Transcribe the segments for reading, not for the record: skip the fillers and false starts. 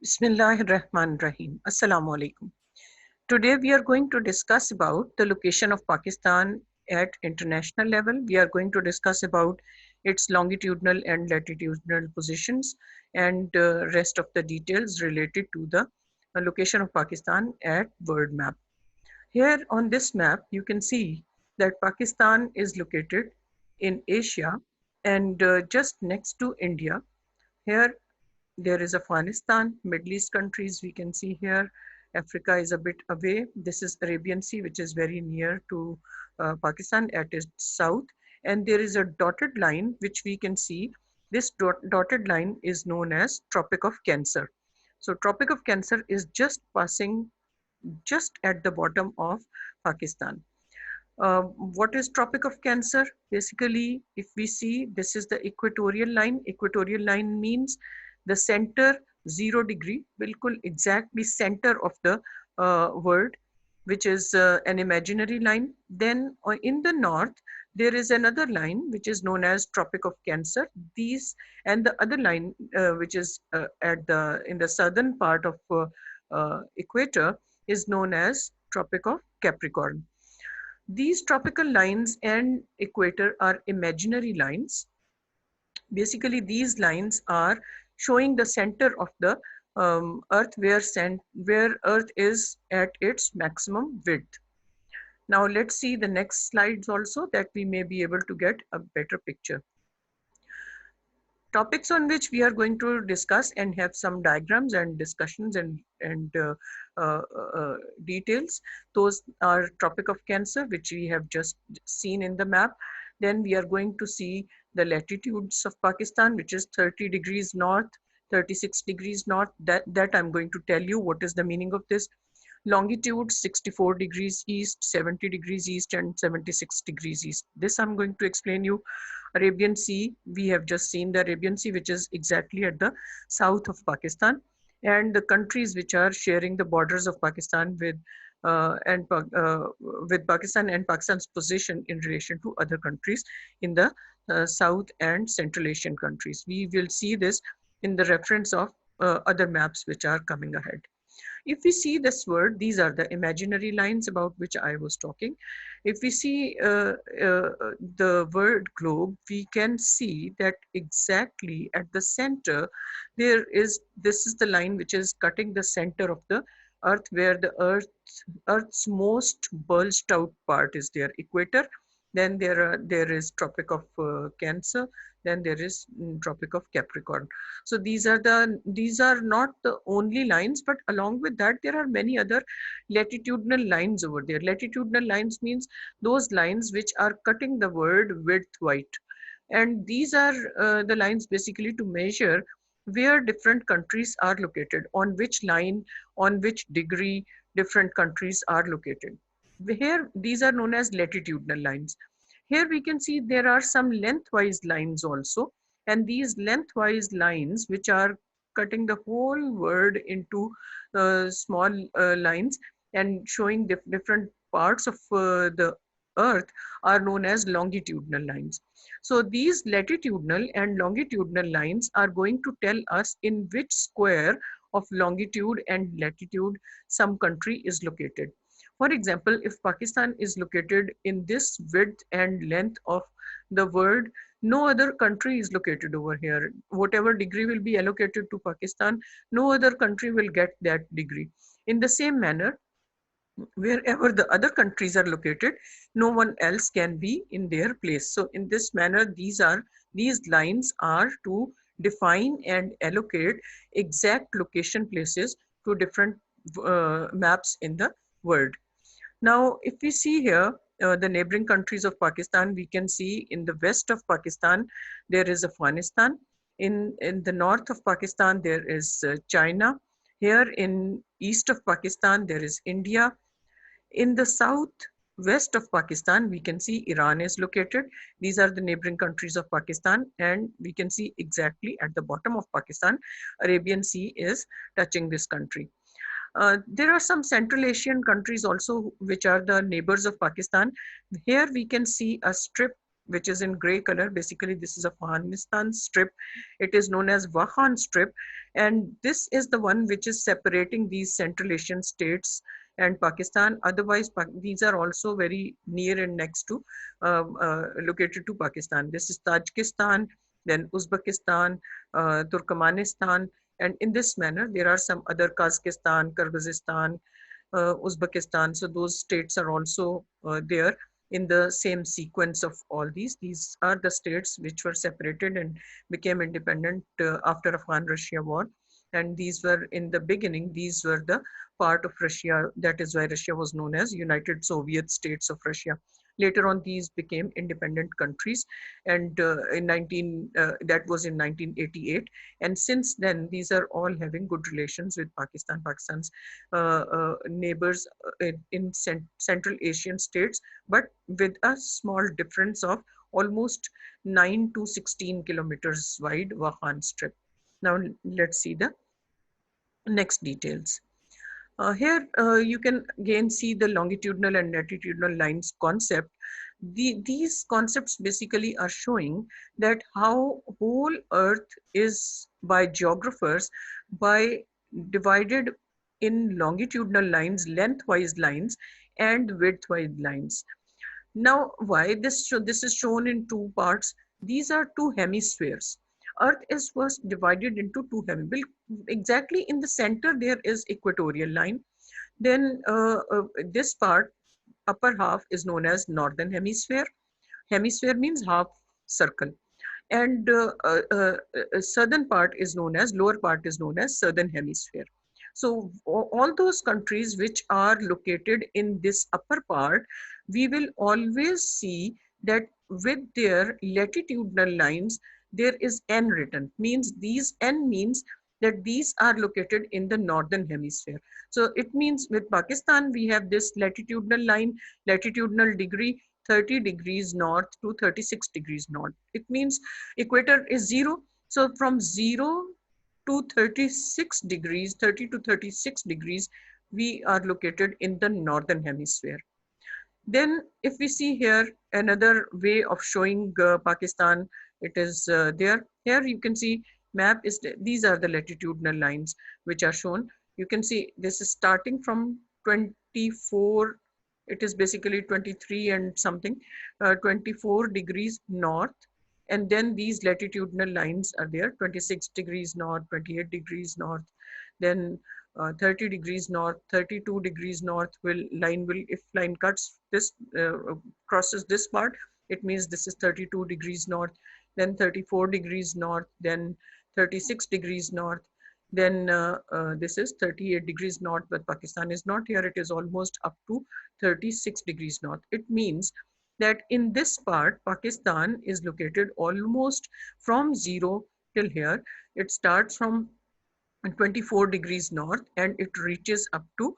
Bismillahirrahmanirrahim. Assalamu alaikum. Today we are going to discuss about the location of Pakistan at international level. We are going to discuss about its longitudinal and latitudinal positions and rest of the details related to the location of Pakistan at world map. Here on this map, you can see that Pakistan is located in Asia and just next to India. Here there is Afghanistan, Middle East countries we can see here. Africa is a bit away. This is Arabian Sea, which is very near to Pakistan at its south. And there is a dotted line, which we can see. This dotted line is known as Tropic of Cancer. So Tropic of Cancer is just passing just at the bottom of Pakistan. What is Tropic of Cancer? Basically, if we see, this is the equatorial line. Equatorial line means the center 0 degree, bilkul exactly center of the world, which is an imaginary line. Then in the north, there is another line which is known as Tropic of Cancer. These and the other line, which is at the in the southern part of equator, is known as Tropic of Capricorn. These tropical lines and equator are imaginary lines. Basically, these lines are showing the center of the Earth where Earth is at its maximum width. Now let's see the next slides also that we may be able to get a better picture. Topics on which we are going to discuss and have some diagrams and discussions and uh, uh, details. Those are Tropic of Cancer, which we have just seen in the map. Then we are going to see the latitudes of Pakistan, which is 30 degrees north, 36 degrees north. That I'm going to tell you what is the meaning of this. Longitude 64 degrees east, 70 degrees east, and 76 degrees east. This I'm going to explain you. Arabian Sea, we have just seen the Arabian Sea, which is exactly at the south of Pakistan, and the countries which are sharing the borders of Pakistan with Pakistan and Pakistan's position in relation to other countries in the South and Central Asian countries. We will see this in the reference of other maps which are coming ahead. If we see this word, these are the imaginary lines about which I was talking. If we see the word globe, we can see that exactly at the center, this is the line which is cutting the center of the earth, where the earth's most bulged out part is their equator. Then there is Tropic of Cancer. Then there is Tropic of Capricorn. So these are not the only lines, but along with that there are many other latitudinal lines over there. Latitudinal lines means those lines which are cutting the word width-wide, and these are the lines basically to measure where different countries are located, on which line, on which degree different countries are located. Here these are known as latitudinal lines. Here we can see there are some lengthwise lines also, and these lengthwise lines which are cutting the whole word into small lines and showing different parts of the earth are known as longitudinal lines. So these latitudinal and longitudinal lines are going to tell us in which square of longitude and latitude some country is located. For example, if Pakistan is located in this width and length of the world, no other country is located over here. Whatever degree will be allocated to Pakistan, no other country will get that degree. In the same manner, wherever the other countries are located, no one else can be in their place. So in this manner, these lines are to define and allocate exact location places to different maps in the world. Now, if we see here the neighboring countries of Pakistan, we can see in the west of Pakistan, there is Afghanistan. In the north of Pakistan, there is China. Here in east of Pakistan, there is India. In the southwest of Pakistan, we can see Iran is located. These are the neighboring countries of Pakistan, and we can see exactly at the bottom of Pakistan, Arabian Sea is touching this country. There are some Central Asian countries also which are the neighbors of Pakistan. Here we can see a strip which is in gray color, basically this is Afghanistan strip. It is known as Wakhan strip, and this is the one which is separating these Central Asian states and Pakistan. Otherwise, these are also very near and next to, located to Pakistan. This is Tajikistan, then Uzbekistan, Turkmenistan, and in this manner, there are some other Kazakhstan, Kyrgyzstan, Uzbekistan. So those states are also there in the same sequence of all these. These are the states which were separated and became independent after Afghan-Russia war. And these were in the beginning, these were the part of Russia. That is why Russia was known as United Soviet States of Russia. Later on, these became independent countries, and in 19 that was in 1988. And since then, these are all having good relations with Pakistan. Pakistan's neighbors in Central Asian states, but with a small difference of almost 9 to 16 kilometers wide Wakhan strip. Now let's see the next details. Here you can again see the longitudinal and latitudinal lines concept. These concepts basically are showing that how whole Earth is by geographers by divided in longitudinal lines, lengthwise lines, and widthwise lines. Now, why this is shown in two parts? These are two hemispheres. Earth is first divided into two hemispheres. Exactly in the center, there is equatorial line. Then this part, upper half, is known as northern hemisphere. Hemisphere means half circle. And southern part is known as, lower part is known as southern hemisphere. So all those countries which are located in this upper part, we will always see that with their latitudinal lines, there is N written. Means these N means that these are located in the northern hemisphere. So it means with Pakistan, we have this latitudinal line, latitudinal degree, 30 degrees north to 36 degrees north. It means equator is 0. So from 0 to 36 degrees, 30 to 36 degrees, we are located in the northern hemisphere. Then if we see here another way of showing Pakistan, it is there. Here you can see map is, these are the latitudinal lines which are shown. You can see this is starting from 24, it is basically 23 and something, 24 degrees north. And then these latitudinal lines are there, 26 degrees north, 28 degrees north, then 30 degrees north, 32 degrees north will, if line cuts this, crosses this part, it means this is 32 degrees north, then 34 degrees north, then 36 degrees north, then this is 38 degrees north, but Pakistan is not here. It is almost up to 36 degrees north. It means that in this part, Pakistan is located almost from 0 till here. It starts from 24 degrees north and it reaches up to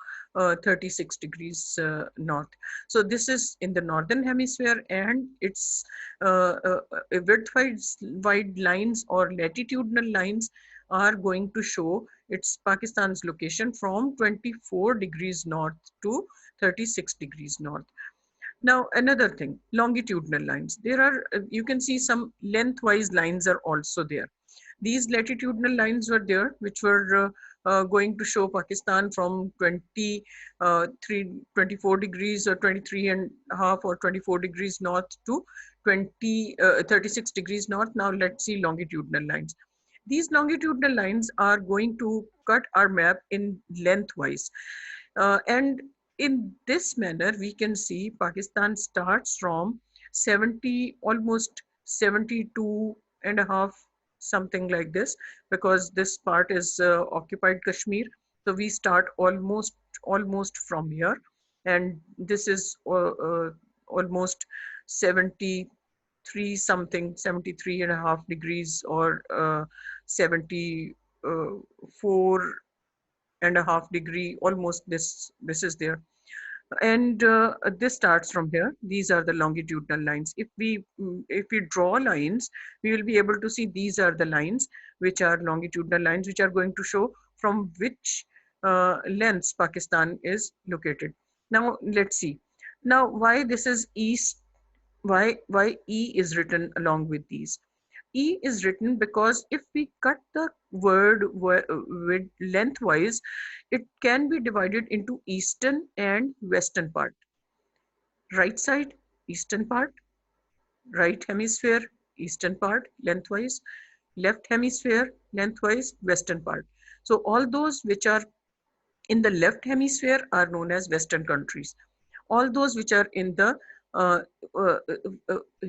36 degrees north. So this is in the northern hemisphere, and its width-wide lines or latitudinal lines are going to show its Pakistan's location from 24 degrees north to 36 degrees north. Now, another thing, longitudinal lines. There are, you can see some lengthwise lines are also there. These latitudinal lines were there, which were going to show Pakistan from 24 degrees or 23 and a half or 24 degrees north to 36 degrees north. Now let's see longitudinal lines. These longitudinal lines are going to cut our map in lengthwise. And in this manner, we can see Pakistan starts from 70, almost 72 and a half, something like this, because this part is occupied Kashmir. So we start almost from here, and this is almost 73 something, 73 and a half degrees, or 74 and a half degree, almost this is there. And this starts from here. These are the longitudinal lines. If we draw lines, we will be able to see these are the lines which are longitudinal lines, which are going to show from which lengths Pakistan is located. Now let's see. Now why this is east why E is written along with these. E is written because if we cut the word with lengthwise, it can be divided into eastern and western part. Right side, eastern part, right hemisphere, eastern part, lengthwise, left hemisphere, lengthwise, western part. So all those which are in the left hemisphere are known as western countries. All those which are in the uh, uh, uh, uh,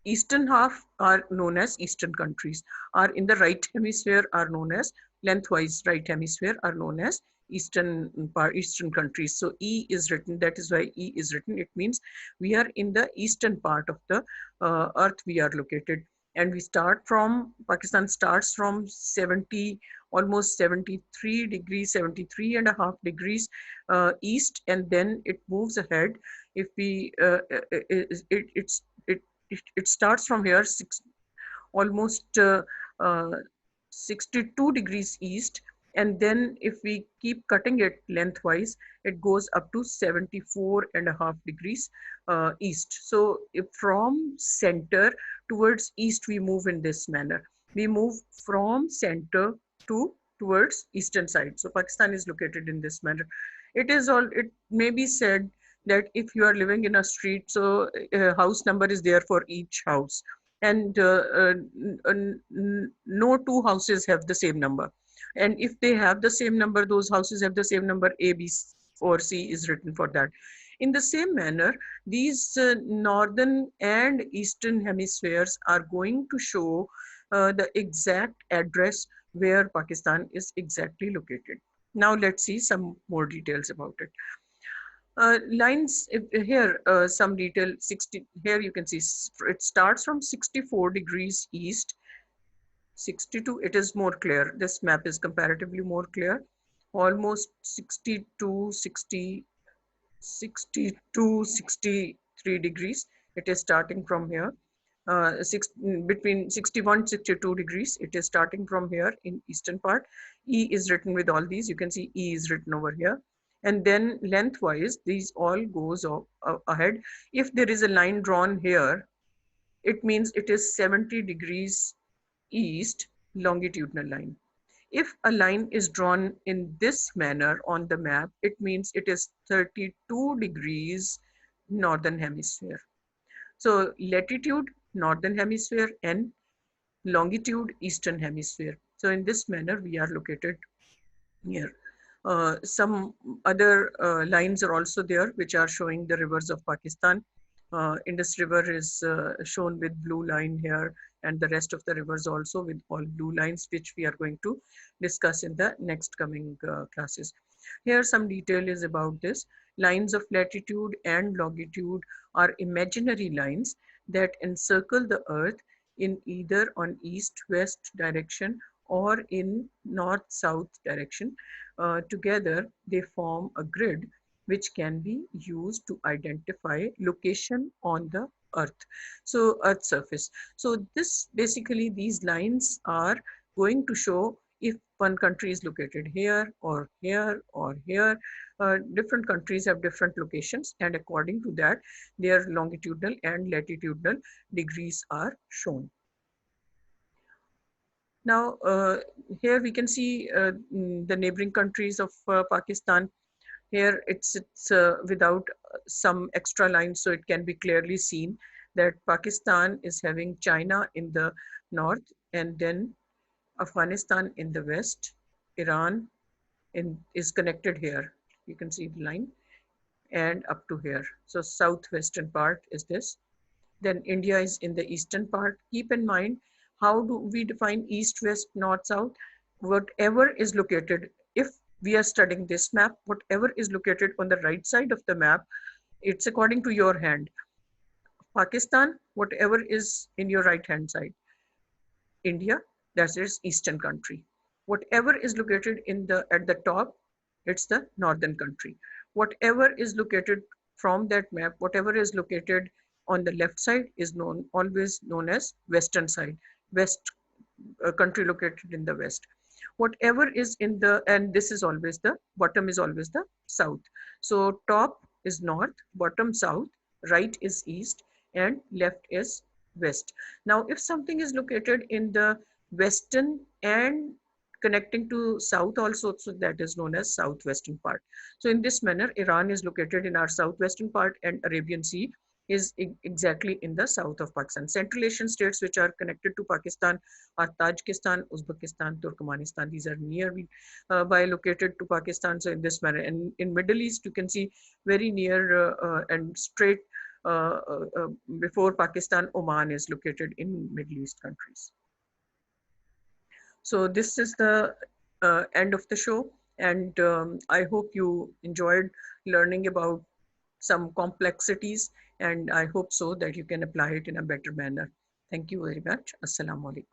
eastern half are known as eastern countries, are in the right hemisphere are known as lengthwise right hemisphere are known as eastern countries. So E is written, that is why E is written. It means we are in the eastern part of the earth we are located, and we start from Pakistan starts from 70, almost 73 degrees, 73 and a half degrees east, and then it moves ahead. If we it starts from here almost uh, 62 degrees east, and then if we keep cutting it lengthwise, it goes up to 74 and a half degrees east. So if from center towards east we move in this manner, we move from center to towards eastern side. So Pakistan is located in this manner. It may be said that if you are living in a street, so house number is there for each house, and no two houses have the same number, and if they have the same number, those houses have the same number, A, B or C is written for that. In the same manner, these northern and eastern hemispheres are going to show the exact address where Pakistan is exactly located. Now let's see some more details about it. Lines here, some detail. 60 here you can see it starts from 64 degrees east. 62, it is more clear. This map is comparatively more clear. Almost 62, 60, 62, 63 degrees. It is starting from here. Between 61, 62 degrees. It is starting from here in eastern part. E is written with all these. You can see E is written over here. And then lengthwise, these all goes ahead. If there is a line drawn here, it means it is 70 degrees east longitudinal line. If a line is drawn in this manner on the map, it means it is 32 degrees northern hemisphere. So latitude, northern hemisphere, and longitude, eastern hemisphere. So in this manner, we are located here. Some other lines are also there, which are showing the rivers of Pakistan. Indus River is shown with blue line here, and the rest of the rivers also with all blue lines, which we are going to discuss in the next coming classes. Here some detail is about this. Lines of latitude and longitude are imaginary lines that encircle the earth in either on east-west direction or in north-south direction. Together, they form a grid which can be used to identify location on the earth. So earth surface. So this basically these lines are going to show if one country is located here or here or here. Different countries have different locations, and according to that, their longitudinal and latitudinal degrees are shown. Now, here we can see the neighboring countries of Pakistan. Here it's without some extra lines, so it can be clearly seen that Pakistan is having China in the north, and then Afghanistan in the west. Iran is connected here. You can see the line, and up to here. So southwestern part is this. Then India is in the eastern part. Keep in mind, how do we define east, west, north, south? Whatever is located, if we are studying this map, whatever is located on the right side of the map, it's according to your hand. Pakistan, whatever is in your right hand side. India, that is eastern country. Whatever is located in the at the top, it's the northern country. Whatever is located from that map, whatever is located on the left side is always known as western side, west country located in the west. Whatever is in the, and this is always the bottom is always the south. So top is north, bottom south, right is east, and left is west. Now, if something is located in the western and connecting to south also, so that is known as southwestern part. So in this manner, Iran is located in our southwestern part and Arabian Sea is exactly in the south of Pakistan. Central Asian states which are connected to Pakistan are Tajikistan, Uzbekistan, Turkmenistan. These are near by located to Pakistan. So in this manner, and in Middle East, you can see very near and straight before Pakistan, Oman is located in Middle East countries. So this is the end of the show, and I hope you enjoyed learning about some complexities, and I hope so that you can apply it in a better manner. Thank you very much. Assalamu alaikum.